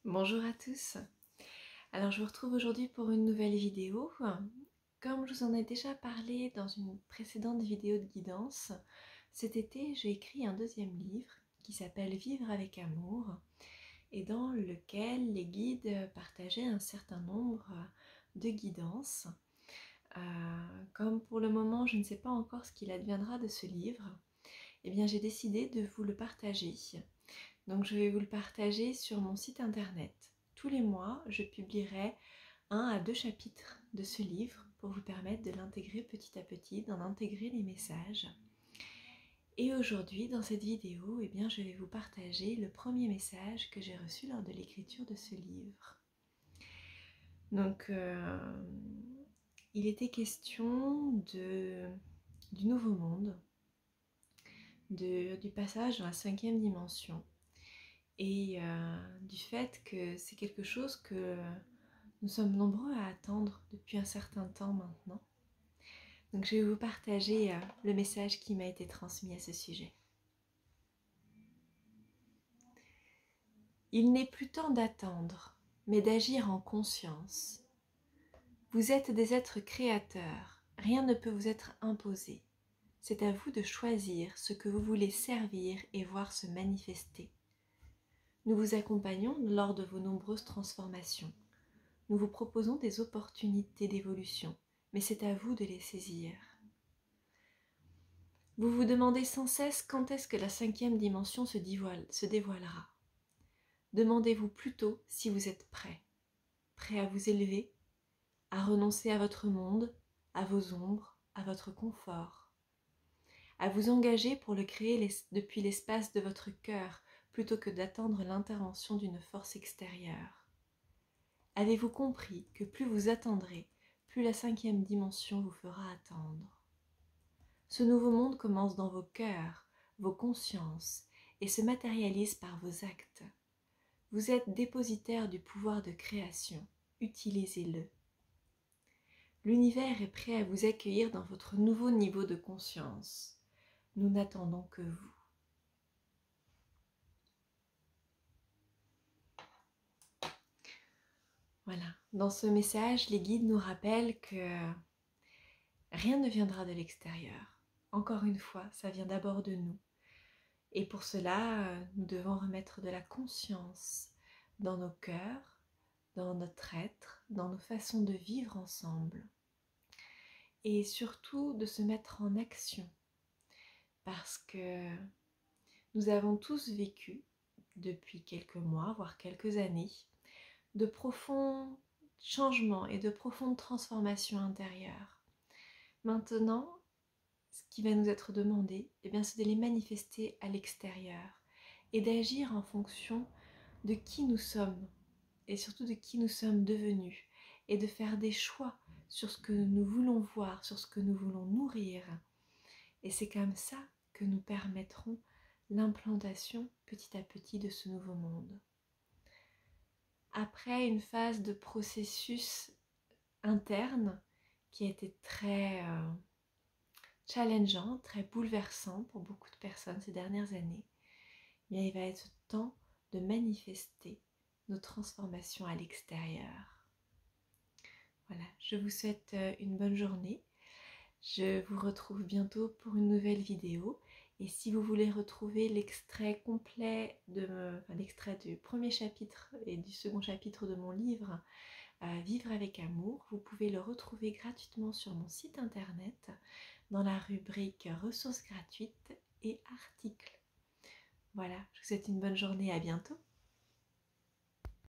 Bonjour à tous. Alors je vous retrouve aujourd'hui pour une nouvelle vidéo. Comme je vous en ai déjà parlé dans une précédente vidéo de guidance, cet été j'ai écrit un deuxième livre qui s'appelle Vivre avec amour et dans lequel les guides partageaient un certain nombre de guidances. Comme pour le moment je ne sais pas encore ce qu'il adviendra de ce livre, eh bien j'ai décidé de vous le partager. Donc je vais vous le partager sur mon site internet. Tous les mois, je publierai 1 à 2 chapitres de ce livre pour vous permettre de l'intégrer petit à petit, d'en intégrer les messages. Et aujourd'hui, dans cette vidéo, eh bien, je vais vous partager le premier message que j'ai reçu lors de l'écriture de ce livre. Donc, il était question du nouveau monde, du passage dans la 5e dimension. Et du fait que c'est quelque chose que nous sommes nombreux à attendre depuis un certain temps maintenant. Donc je vais vous partager le message qui m'a été transmis à ce sujet. Il n'est plus temps d'attendre, mais d'agir en conscience. Vous êtes des êtres créateurs, rien ne peut vous être imposé. C'est à vous de choisir ce que vous voulez servir et voir se manifester. Nous vous accompagnons lors de vos nombreuses transformations. Nous vous proposons des opportunités d'évolution, mais c'est à vous de les saisir. Vous vous demandez sans cesse quand est-ce que la 5e dimension se dévoilera. Demandez-vous plutôt si vous êtes prêt à vous élever, à renoncer à votre monde, à vos ombres, à votre confort, à vous engager pour le créer depuis l'espace de votre cœur plutôt que d'attendre l'intervention d'une force extérieure. Avez-vous compris que plus vous attendrez, plus la 5e dimension vous fera attendre. Ce nouveau monde commence dans vos cœurs, vos consciences, et se matérialise par vos actes. Vous êtes dépositaire du pouvoir de création, utilisez-le. L'univers est prêt à vous accueillir dans votre nouveau niveau de conscience. Nous n'attendons que vous. Voilà, dans ce message, les guides nous rappellent que rien ne viendra de l'extérieur. Encore une fois, ça vient d'abord de nous. Et pour cela, nous devons remettre de la conscience dans nos cœurs, dans notre être, dans nos façons de vivre ensemble. Et surtout de se mettre en action. Parce que nous avons tous vécu, depuis quelques mois, voire quelques années, de profonds changements et de profondes transformations intérieures. Maintenant, ce qui va nous être demandé, eh bien, c'est de les manifester à l'extérieur et d'agir en fonction de qui nous sommes et surtout de qui nous sommes devenus et de faire des choix sur ce que nous voulons voir, sur ce que nous voulons nourrir. Et c'est comme ça que nous permettrons l'implantation petit à petit de ce nouveau monde. Après une phase de processus interne qui a été très challengeant, très bouleversant pour beaucoup de personnes ces dernières années, bien, il va être temps de manifester nos transformations à l'extérieur. Voilà, je vous souhaite une bonne journée. Je vous retrouve bientôt pour une nouvelle vidéo. Et si vous voulez retrouver l'extrait complet, l'extrait du premier chapitre et du second chapitre de mon livre, Vivre avec amour, vous pouvez le retrouver gratuitement sur mon site internet dans la rubrique ressources gratuites et articles. Voilà, je vous souhaite une bonne journée, à bientôt.